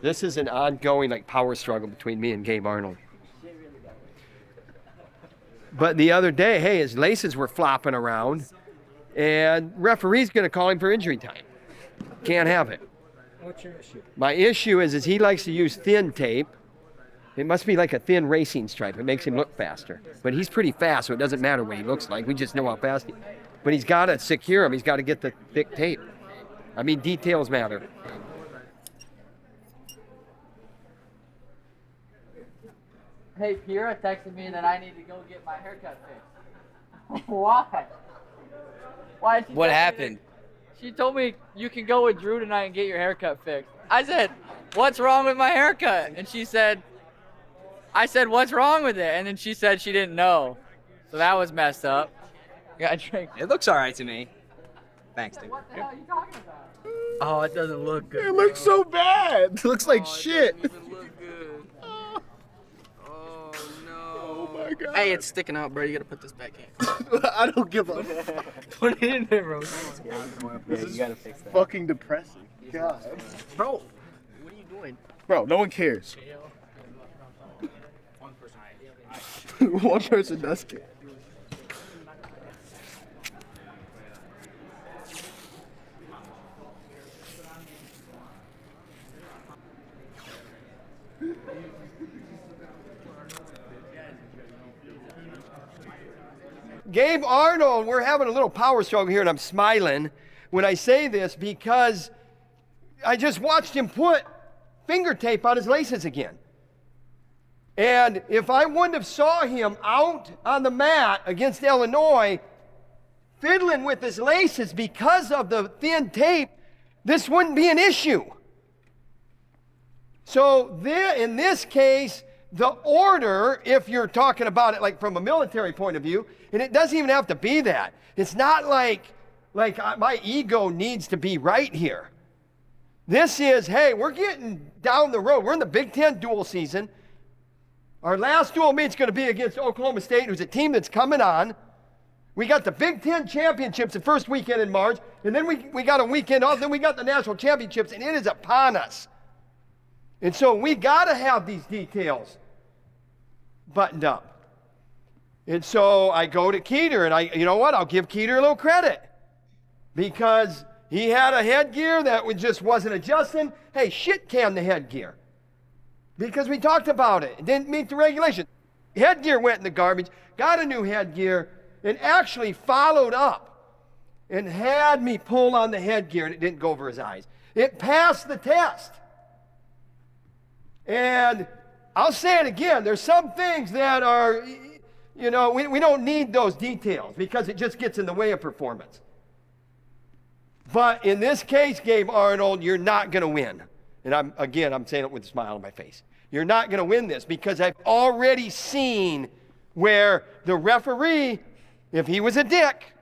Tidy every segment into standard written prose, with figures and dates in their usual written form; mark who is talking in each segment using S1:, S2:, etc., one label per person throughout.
S1: This is an ongoing like power struggle between me and Gabe Arnold. But the other day, hey, his laces were flopping around, and referee's going to call him for injury time. Can't have it.
S2: What's your issue?
S1: My issue is he likes to use thin tape. It must be like a thin racing stripe. It makes him look faster. But he's pretty fast, so it doesn't matter what he looks like. We just know how fast he is. But he's got to secure him. He's got to get the thick tape. I mean, details matter.
S3: Hey, Kira texted me that I need to go get my haircut fixed. Why? Why?
S4: What happened?
S3: She told me you can go with Drew tonight and get your haircut fixed. I said, what's wrong with my haircut? And I said, what's wrong with it? And then she said she didn't know. So that was messed up. Got a drink.
S4: It looks all right to me. Thanks, dude.
S3: What the hell are you talking about?
S4: Oh, it doesn't look good.
S5: It looks so bad. It looks like shit.
S4: It doesn't even look good. Oh, no.
S5: Oh my god.
S4: Hey, it's sticking out, bro. You gotta put this back in.
S5: I don't give a
S4: Put it in there, bro.
S5: This is fucking depressing. God.
S4: Bro, what are you doing?
S5: Bro, no one cares. One person does care.
S1: Gabe Arnold, we're having a little power struggle here, and I'm smiling when I say this because I just watched him put finger tape on his laces again. And if I wouldn't have saw him out on the mat against Illinois fiddling with his laces because of the thin tape, this wouldn't be an issue. So in this case, the order, if you're talking about it like from a military point of view, and it doesn't even have to be that. It's not like my ego needs to be right here. This is, hey, we're getting down the road. We're in the Big Ten dual season. Our last dual meet's going to be against Oklahoma State, who's a team that's coming on. We got the Big Ten championships the first weekend in March, and then we got a weekend off, then we got the national championships, and it is upon us. And so we got to have these details buttoned up. And so I go to Keeter, and you know what? I'll give Keeter a little credit because he had a headgear that just wasn't adjusting. Hey, shit can the headgear because we talked about it. It didn't meet the regulation. Headgear went in the garbage, got a new headgear, and actually followed up and had me pull on the headgear, and it didn't go over his eyes. It passed the test. And I'll say it again, there's some things that are, we don't need those details because it just gets in the way of performance. But in this case, Gabe Arnold, you're not going to win. And I'm saying it with a smile on my face. You're not going to win this because I've already seen where the referee, if he was a dick,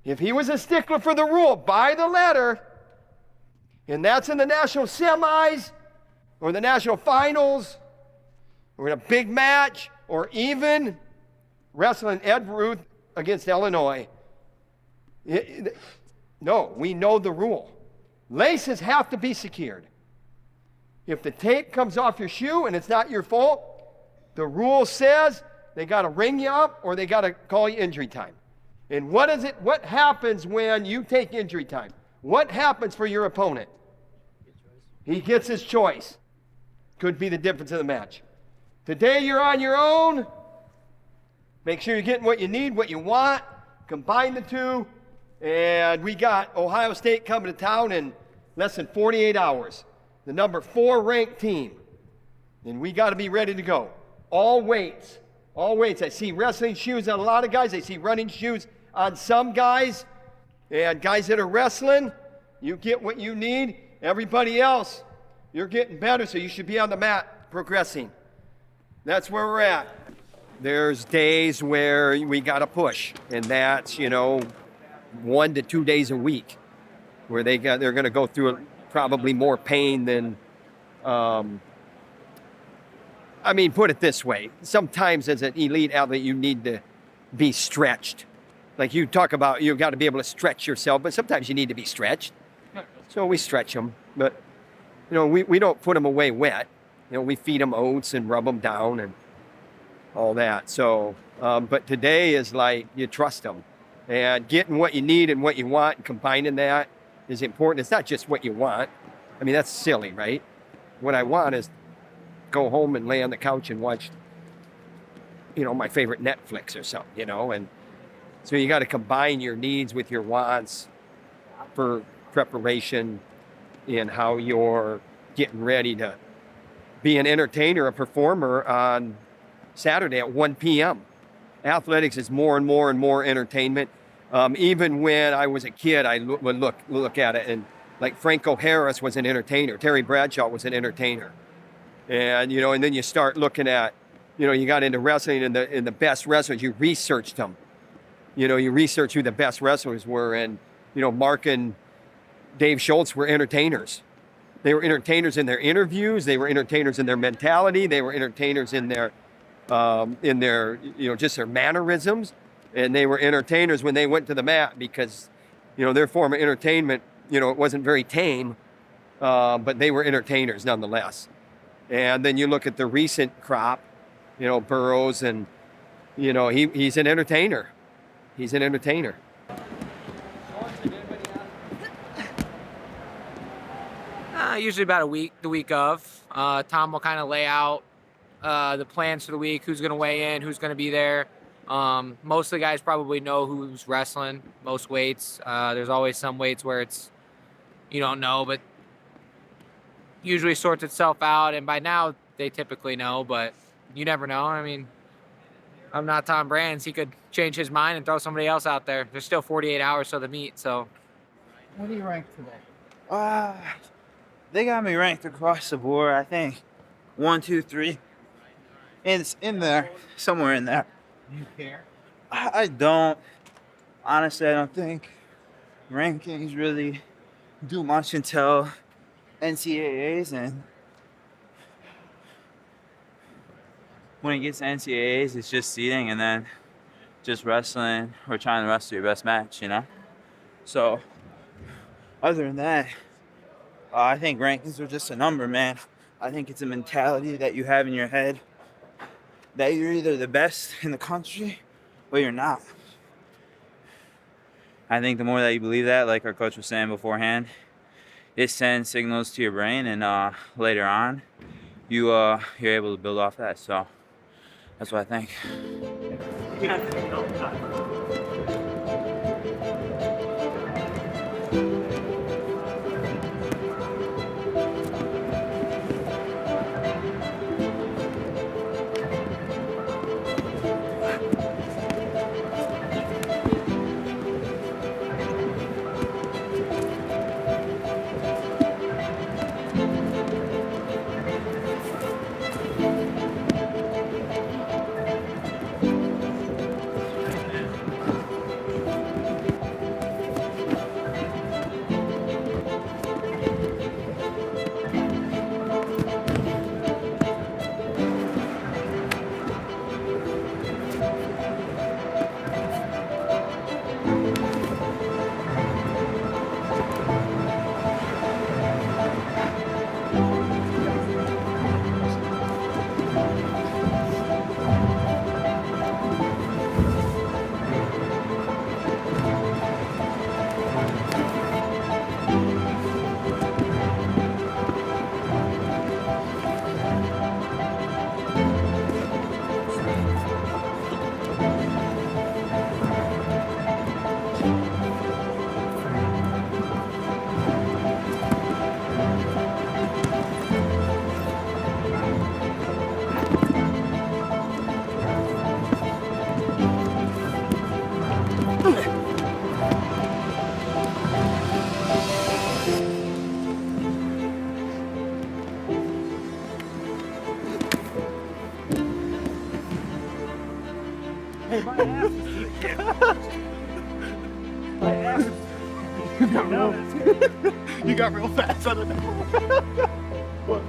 S1: if he was a stickler for the rule by the letter, and that's in the national semis, or the national finals, or in a big match, or even wrestling Ed Ruth against Illinois. No, we know the rule. Laces have to be secured. If the tape comes off your shoe and it's not your fault, the rule says they got to ring you up or they got to call you injury time. And what happens when you take injury time? What happens for your opponent? He gets his choice. Could be the difference in the match. Today you're on your own. Make sure you're getting what you need, what you want. Combine the two. And we got Ohio State coming to town in less than 48 hours. The number 4 ranked team. And we got to be ready to go. All weights. All weights. I see wrestling shoes on a lot of guys. I see running shoes on some guys. And guys that are wrestling, you get what you need. Everybody else, you're getting better, so you should be on the mat progressing. That's where we're at. There's days where we got to push, and that's, 1 to 2 days a week where they're going to go through probably more pain than, put it this way. Sometimes as an elite athlete, you need to be stretched. Like you talk about, you've got to be able to stretch yourself, but sometimes you need to be stretched. So we stretch them, but we don't put them away wet. We feed them oats and rub them down and all that. So, but today is like you trust them. And getting what you need and what you want and combining that is important. It's not just what you want. I mean, that's silly, right? What I want is go home and lay on the couch and watch, my favorite Netflix or something, and so you got to combine your needs with your wants for preparation in how you're getting ready to be an entertainer, a performer on Saturday at 1 p.m. Athletics is more and more and more entertainment. Even when I was a kid, I would look at it, and like Franco Harris was an entertainer. Terry Bradshaw was an entertainer. And, and then you start looking at, you got into wrestling and the best wrestlers, you researched them. You research who the best wrestlers were, and, Mark and Dave Schultz were entertainers. They were entertainers in their interviews. They were entertainers in their mentality. They were entertainers in their just their mannerisms. And they were entertainers when they went to the mat because, their form of entertainment, it wasn't very tame, but they were entertainers nonetheless. And then you look at the recent crop, Burroughs, and, he's an entertainer. He's an entertainer.
S2: Usually about the week of. Tom will kind of lay out the plans for the week, who's going to weigh in, who's going to be there. Most of the guys probably know who's wrestling, most weights. There's always some weights where you don't know, but usually sorts itself out. And by now, they typically know, but you never know. I mean, I'm not Tom Brands. He could change his mind and throw somebody else out there. There's still 48 hours till the meet, so.
S6: What do you rank today?
S4: They got me ranked across the board. I think 1, 2, 3. It's in there, somewhere in there.
S6: Do you care?
S4: I don't. Honestly, I don't think rankings really do much until NCAAs, and when it gets to NCAAs, it's just seeding and then just wrestling or trying to wrestle your best match, So, other than that, I think rankings are just a number, man. I think it's a mentality that you have in your head that you're either the best in the country or you're not. I think the more that you believe that, like our coach was saying beforehand, it sends signals to your brain, and later on, you're able to build off that. So that's what I think.
S6: Hey, my ass is my ass is
S5: You got real fast on it. What?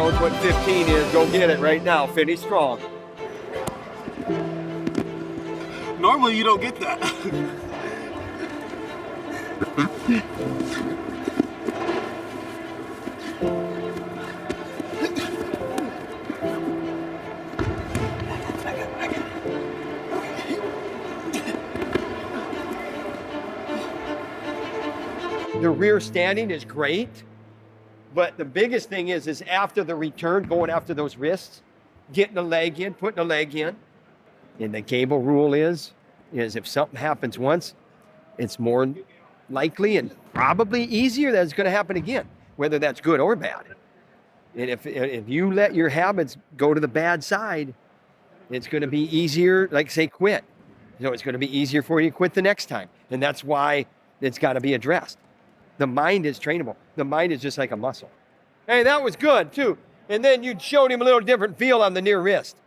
S1: knows what 15 is. Go get it right now. Finish strong.
S5: Normally you don't get that.
S1: The rear standing is great, but the biggest thing is after the return, going after those wrists, getting a leg in, putting a leg in. And the Gable rule is if something happens once, it's more likely and probably easier that it's going to happen again, whether that's good or bad. And if you let your habits go to the bad side, it's going to be easier, like say quit. It's going to be easier for you to quit the next time. And that's why it's got to be addressed. The mind is trainable. The mind is just like a muscle. Hey, that was good too. And then you showed him a little different feel on the near wrist.